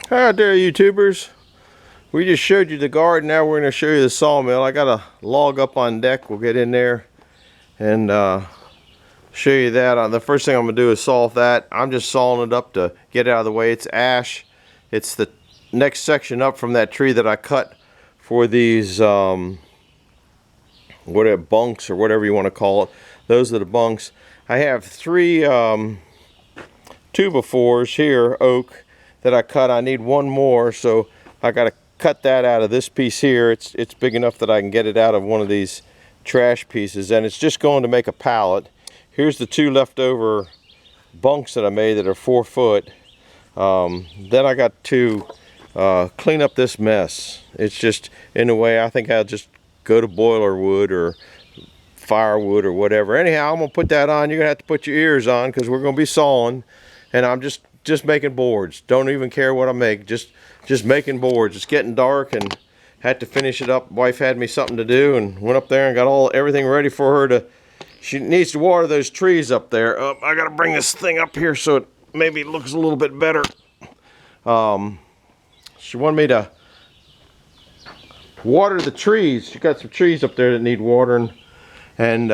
Hi there, YouTubers. We just showed you the garden. Now we're going to show you the sawmill. I got a log up on deck. We'll get in there and show you that. The first thing I'm going to do is saw that. I'm just sawing it up to get it out of the way. It's ash. It's the next section up from that tree that I cut for these whatever bunks or whatever you want to call it. Those are the bunks. I have three 2x4s here, oak, that I cut. I need one more, so I got to cut that out of this piece here. It's big enough that I can get it out of one of these trash pieces, and it's just going to make a pallet. Here's the two leftover bunks that I made that are 4 foot. Then I got to clean up this mess. It's just in the way. I think I'll just go to boiler wood or firewood or whatever. Anyhow, I'm gonna put that on. You're gonna have to put your ears on because we're gonna be sawing, and I'm just making boards. Don't even care what I make. Just making boards. It's getting dark and had to finish it up. Wife had me something to do and went up there and got everything ready for her to. She needs to water those trees up there. I gotta bring this thing up here so it maybe looks a little bit better. She wanted me to water the trees. She got some trees up there that need watering, and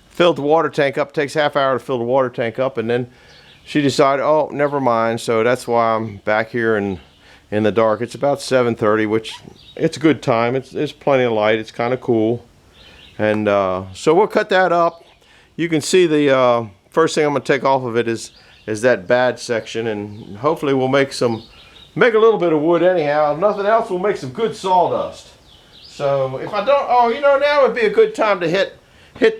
filled the water tank up. It takes half hour to fill the water tank up, and then she decided, oh, never mind. So that's why I'm back here in the dark. It's about 7:30, which it's a good time. It's plenty of light. It's kind of cool, and so we'll cut that up. You can see the first thing I'm going to take off of it is that bad section, and hopefully we'll make a little bit of wood anyhow. If nothing else, we'll make some good sawdust. So if I don't, oh, you know, now would be a good time to hit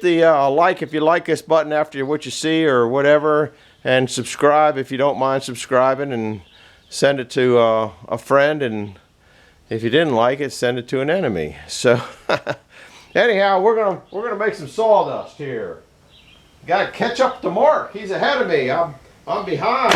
the like if you like this button after what you see or whatever, and subscribe if you don't mind subscribing, and send it to a friend, and if you didn't like it, send it to an enemy. So anyhow, we're gonna make some sawdust here. Gotta catch up to Mark. He's ahead of me. I'm behind.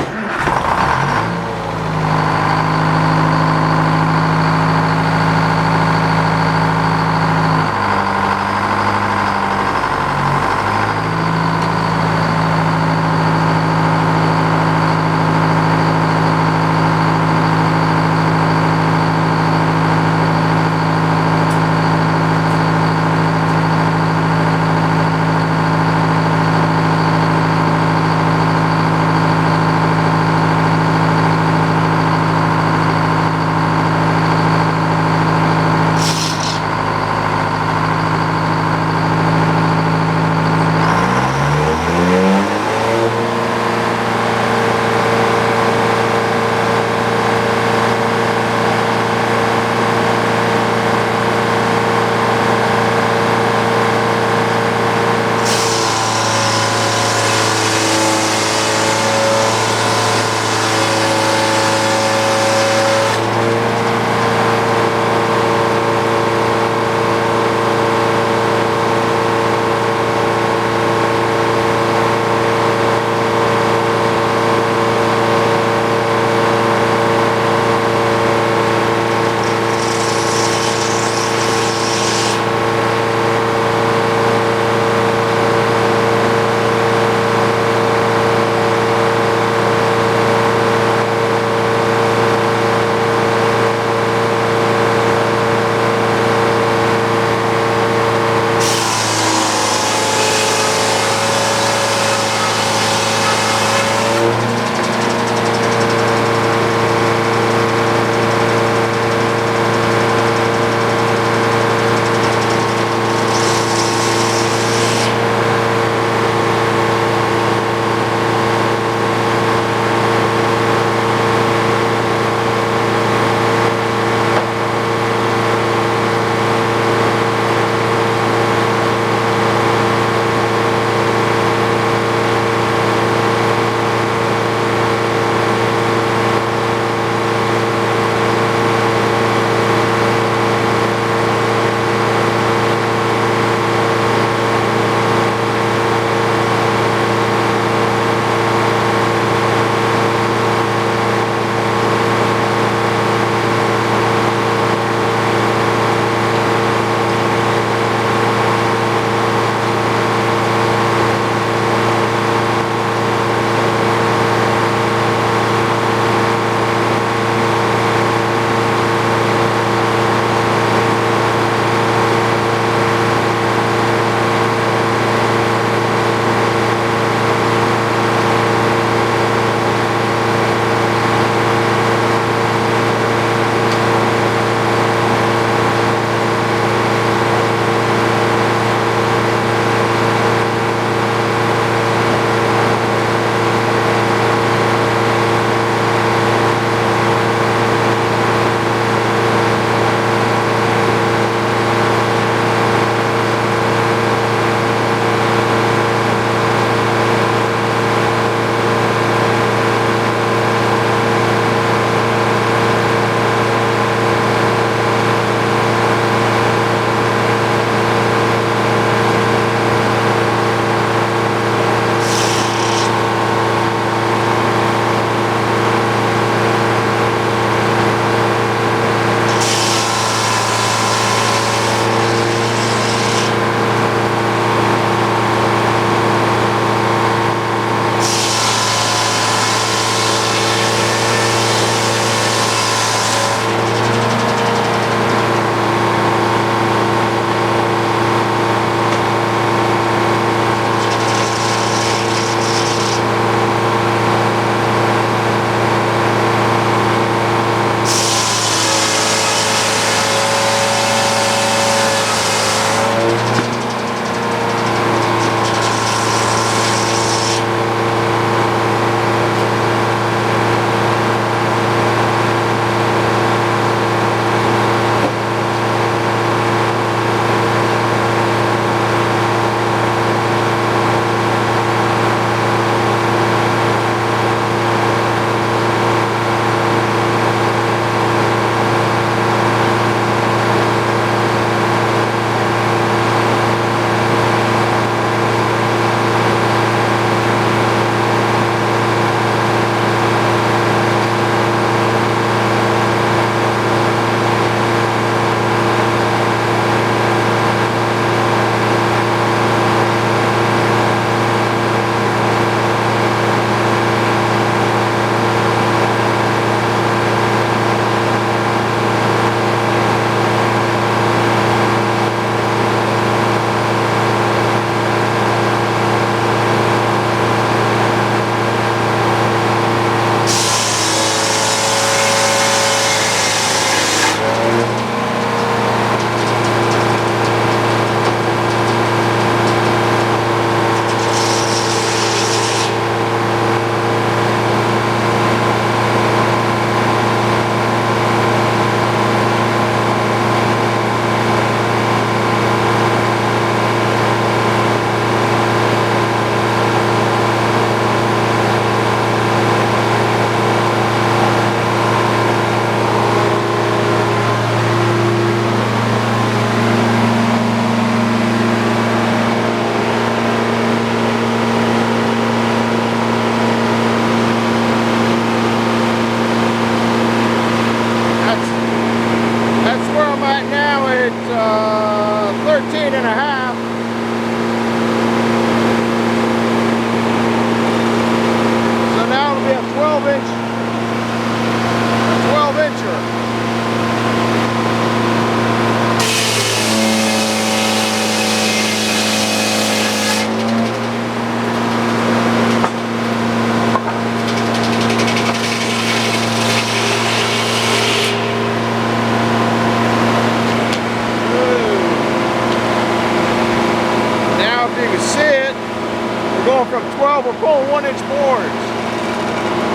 from 12, we're pulling 1-inch boards.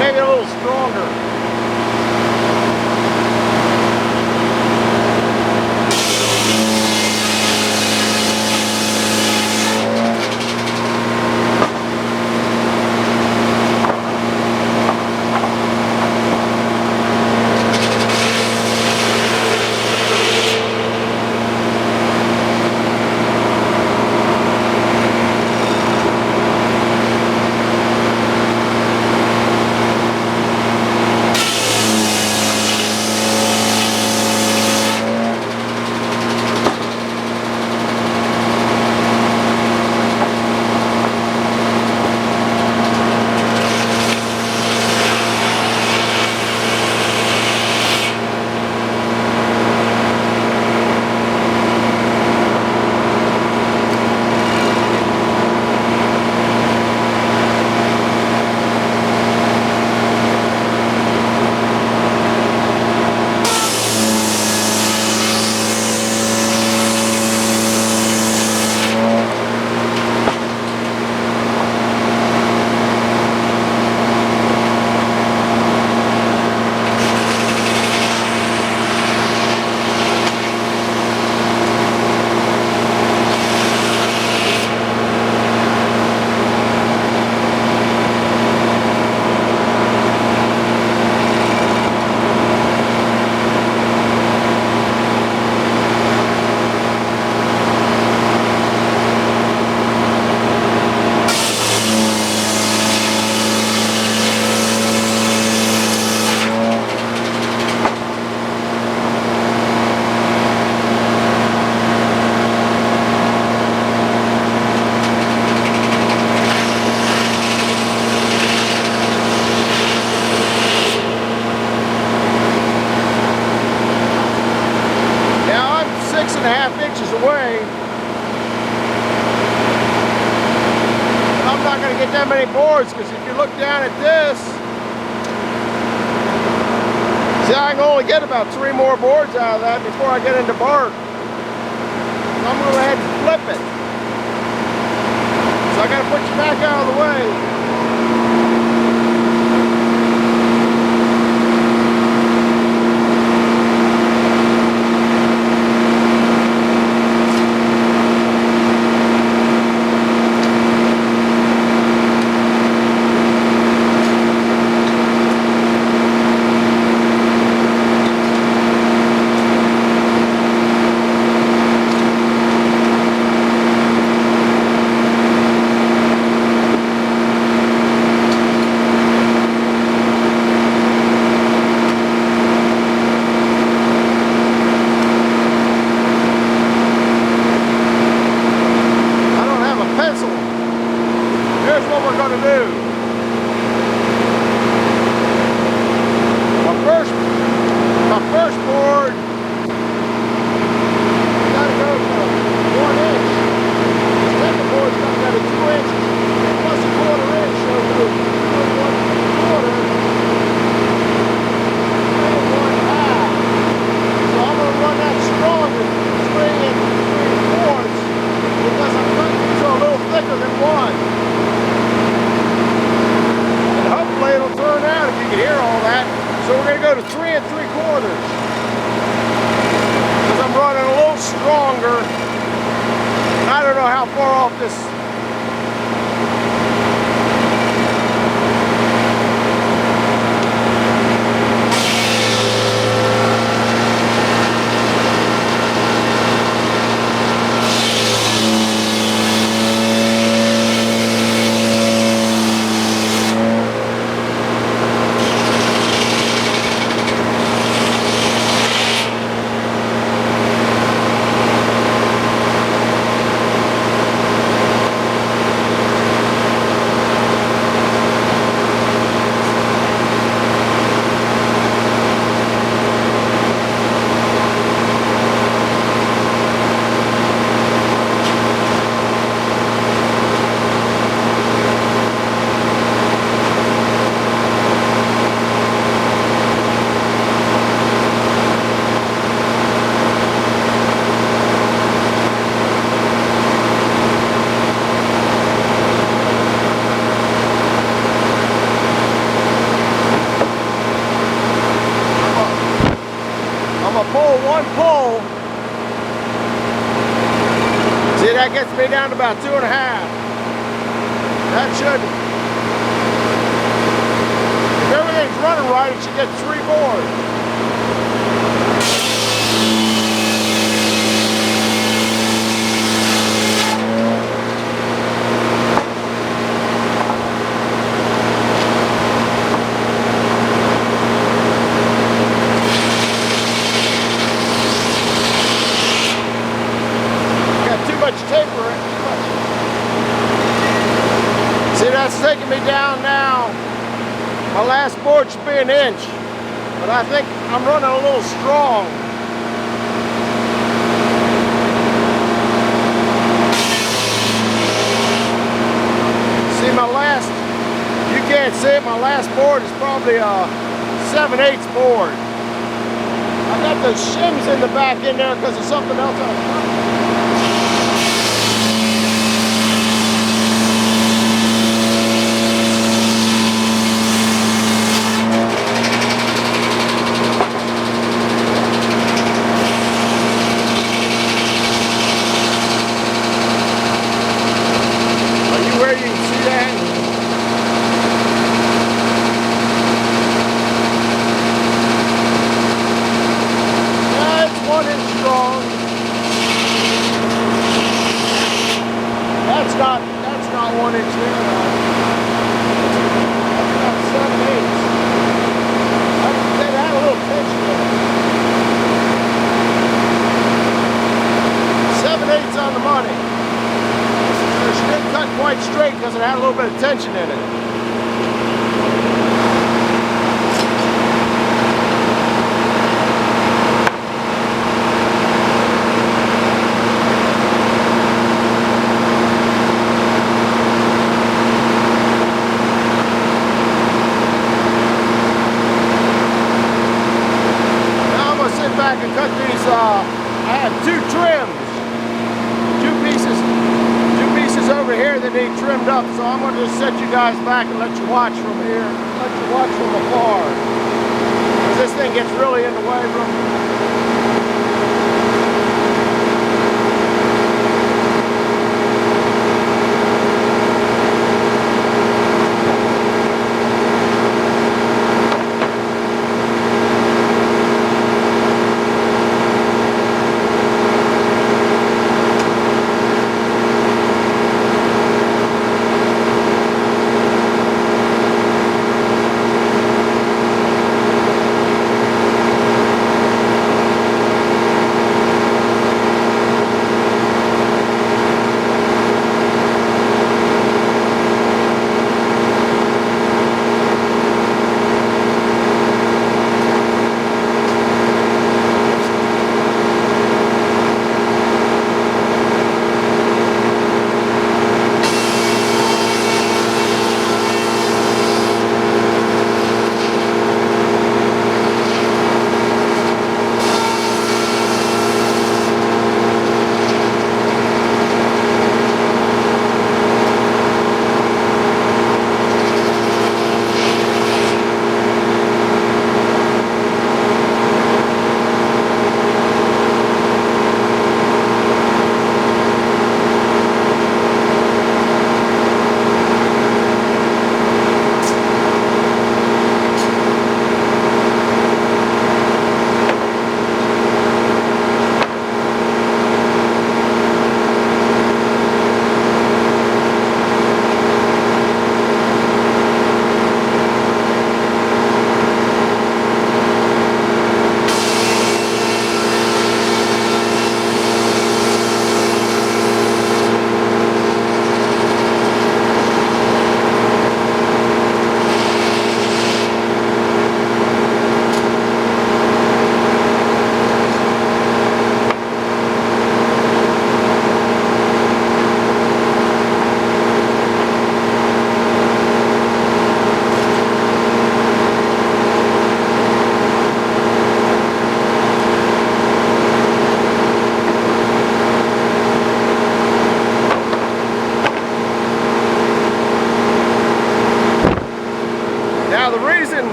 Maybe a little stronger. Away. I'm not going to get that many boards, because if you look down at this, see, I can only get about 3 more boards out of that before I get into bark. So I'm going to go ahead and flip it. So I got to put you back out of the way. So we're going to go to 3 3/4. Because I'm running a little stronger. I don't know how far off this. one pull. See, that gets me down to about 2.5. That should, if everything's running right, it should get 3 more. That's taking me down now. My last board should be 1 inch, but I think I'm running a little strong. See, my last, you can't see it, my last board is probably a 7/8 board. I got those shims in the back in there because of something else I was working on. That's not 1 inch there. That's about 7/8. That had a little tension in it. 7/8 on the money. So she didn't cut quite straight because it had a little bit of tension in it. And cut these, I have 2 trims, 2 pieces over here that need trimmed up, so I'm going to just set you guys back and let you watch from here, let you watch from afar, because this thing gets really in the way from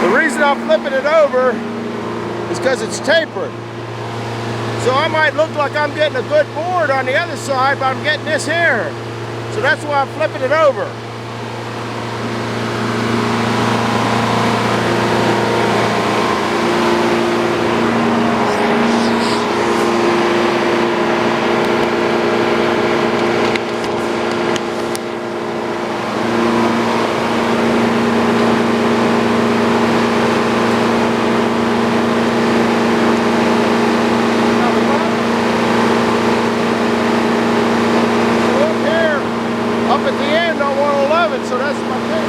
The reason I'm flipping it over is because it's tapered. So I might look like I'm getting a good board on the other side, but I'm getting this here. So that's why I'm flipping it over. So that's my thing.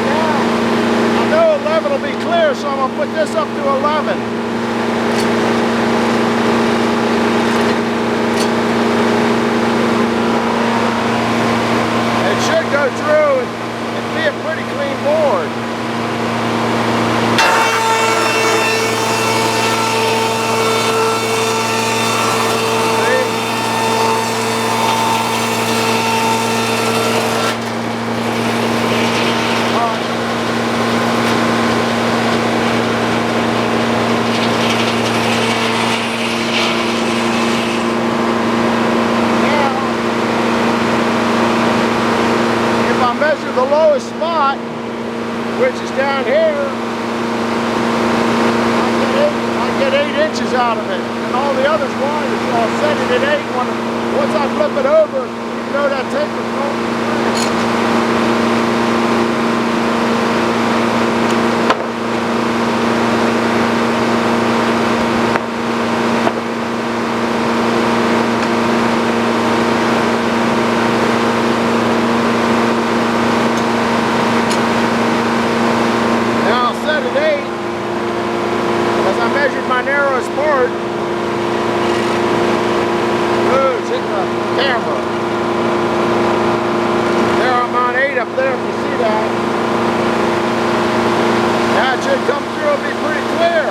Now, I know 11 will be clear, so I'm going to put this up to 11. It should go through and be a pretty clean board. The lowest spot, which is down here, I get 8 inches out of it, and all the others wider, so I'll set it at 8. Once I flip it over, you know that taper's going. My narrowest part. Oh, it's hitting the camera. There, I'm on 8 up there, if you see that. Now it should come through and be pretty clear.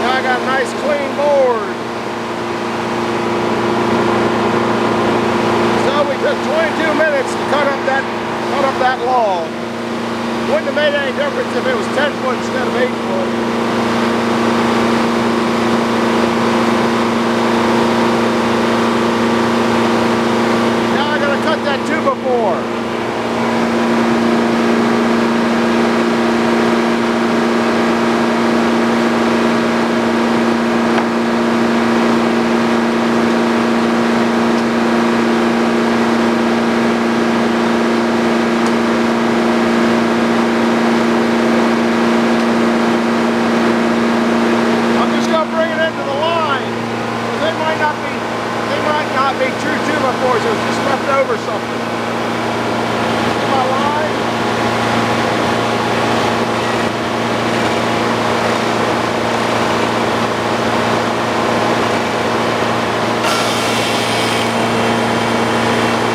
I got a nice clean board. So we took 22 minutes to cut up that log. Wouldn't have made any difference if it was 10 foot instead of 8 foot. Now I gotta cut that 2x4. Be true 2x4s, it was just left over something. Am I lying?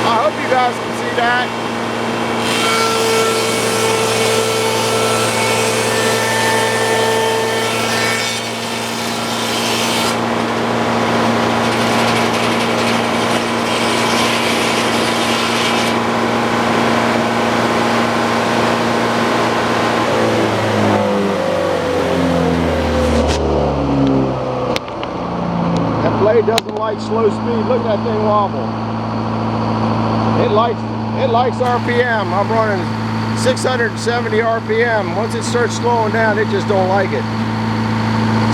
I hope you guys can see that. Blade doesn't like slow speed. Look at that thing wobble. It likes RPM. I'm running 670 RPM. Once it starts slowing down, it just don't like it.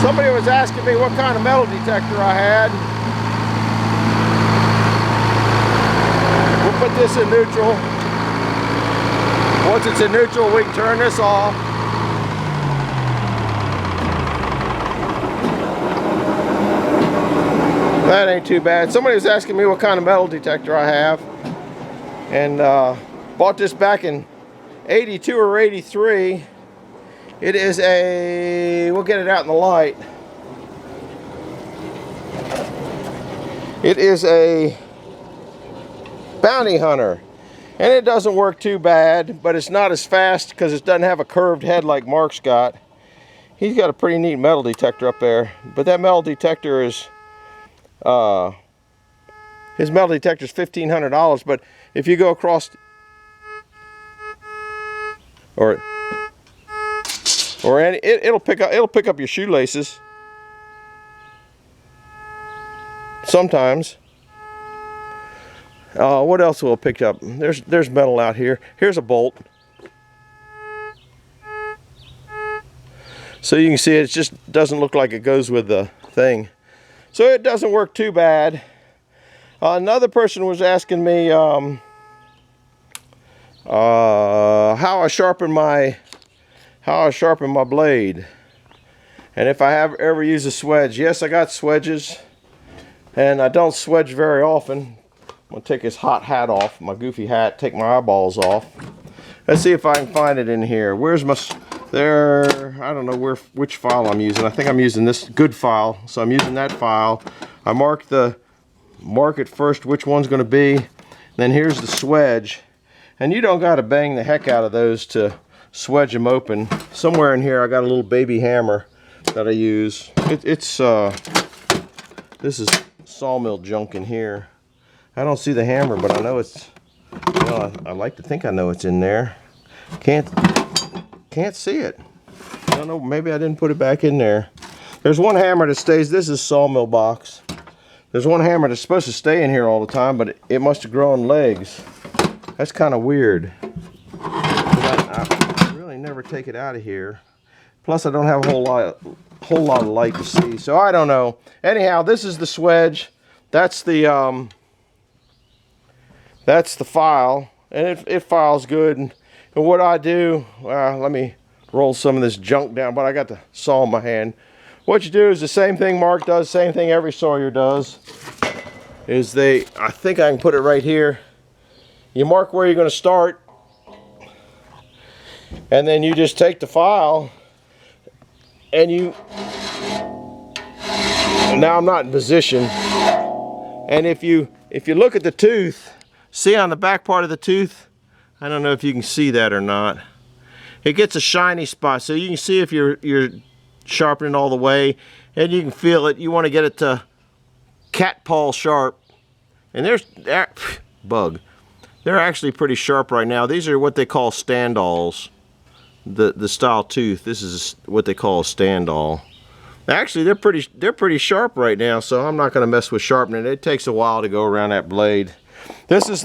Somebody was asking me what kind of metal detector I had. We'll put this in neutral. Once it's in neutral, we can turn this off. That ain't too bad. Somebody was asking me what kind of metal detector I have, and bought this back in 82 or 83. It is a, we'll get it out in the light. It is a bounty hunter, and it doesn't work too bad, but it's not as fast because it doesn't have a curved head like Mark's got. He's got a pretty neat metal detector up there, but that metal detector is his metal detector is $1,500. But if you go across, or any, it'll pick up your shoelaces sometimes. What else will it pick up? There's metal out here. Here's a bolt. So you can see it just doesn't look like it goes with the thing. So it doesn't work too bad. Another person was asking me how I sharpen my blade, and if I ever use a swedge. Yes, I got swedges, and I don't swedge very often. I'm gonna take his hot hat off, my goofy hat, take my eyeballs off. Let's see if I can find it in here. Where's my, there, I don't know which file I'm using. I think I'm using this good file, so I'm using that file. I mark it first which one's gonna be. Then here's the swedge. And you don't gotta bang the heck out of those to swedge them open. Somewhere in here I got a little baby hammer that I use. This is sawmill junk in here. I don't see the hammer, but I know it's, well, I like to think I know it's in there. Can't see it. I don't know, maybe I didn't put it back in there. There's one hammer that stays, this is sawmill box. There's one hammer that's supposed to stay in here all the time, but it must have grown legs. That's kind of weird. I really never take it out of here. Plus I don't have a whole lot of light to see, so I don't know. Anyhow, this is the swedge. That's the file, and it files good. And what I do, let me roll some of this junk down, but I got the saw in my hand. What you do is the same thing Mark does, same thing every sawyer does, is I think I can put it right here. You mark where you're going to start, and then you just take the file, and now I'm not in position, and if you look at the tooth, see on the back part of the tooth, I don't know if you can see that or not, it gets a shiny spot, so you can see if you're sharpening all the way, and you can feel it. You want to get it to cat paw sharp, and there's that bug. They're actually pretty sharp right now. These are what they call standalls, the style tooth. This is what they call a standall. Actually, they're pretty sharp right now, so I'm not going to mess with sharpening. It takes a while to go around that blade. This is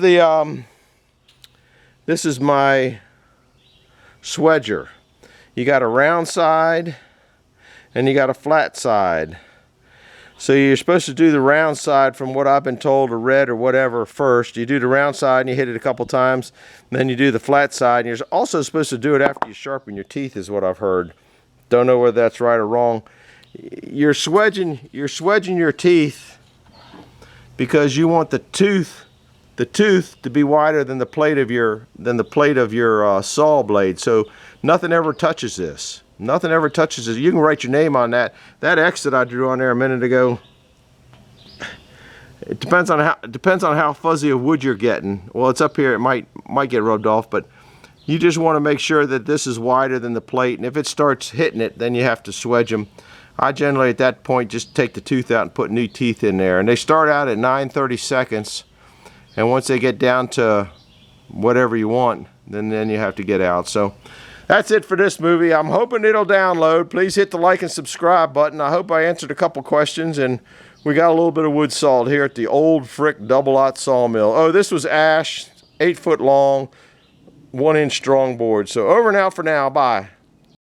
this is my swedger. You got a round side and you got a flat side. So you're supposed to do the round side, from what I've been told, or red or whatever, first. You do the round side and you hit it a couple times, and then you do the flat side, and you're also supposed to do it after you sharpen your teeth, is what I've heard. Don't know whether that's right or wrong. You're swedging your teeth because you want the tooth to be wider than the plate of your saw blade. So nothing ever touches this. Nothing ever touches this. You can write your name on that. That X that I drew on there a minute ago, it depends on how fuzzy of wood you're getting. Well, it's up here, it might get rubbed off, but you just want to make sure that this is wider than the plate, and if it starts hitting it, then you have to swedge them. I generally at that point just take the tooth out and put new teeth in there, and they start out at 9/32, and once they get down to whatever you want, then you have to get out. So that's it for this movie. I'm hoping it'll download. Please hit the like and subscribe button. I hope I answered a couple questions, and we got a little bit of wood sawed here at the Old Frick Double-Aught Sawmill. Oh, this was ash, 8 foot long, 1 inch strong board. So over and out for now. Bye.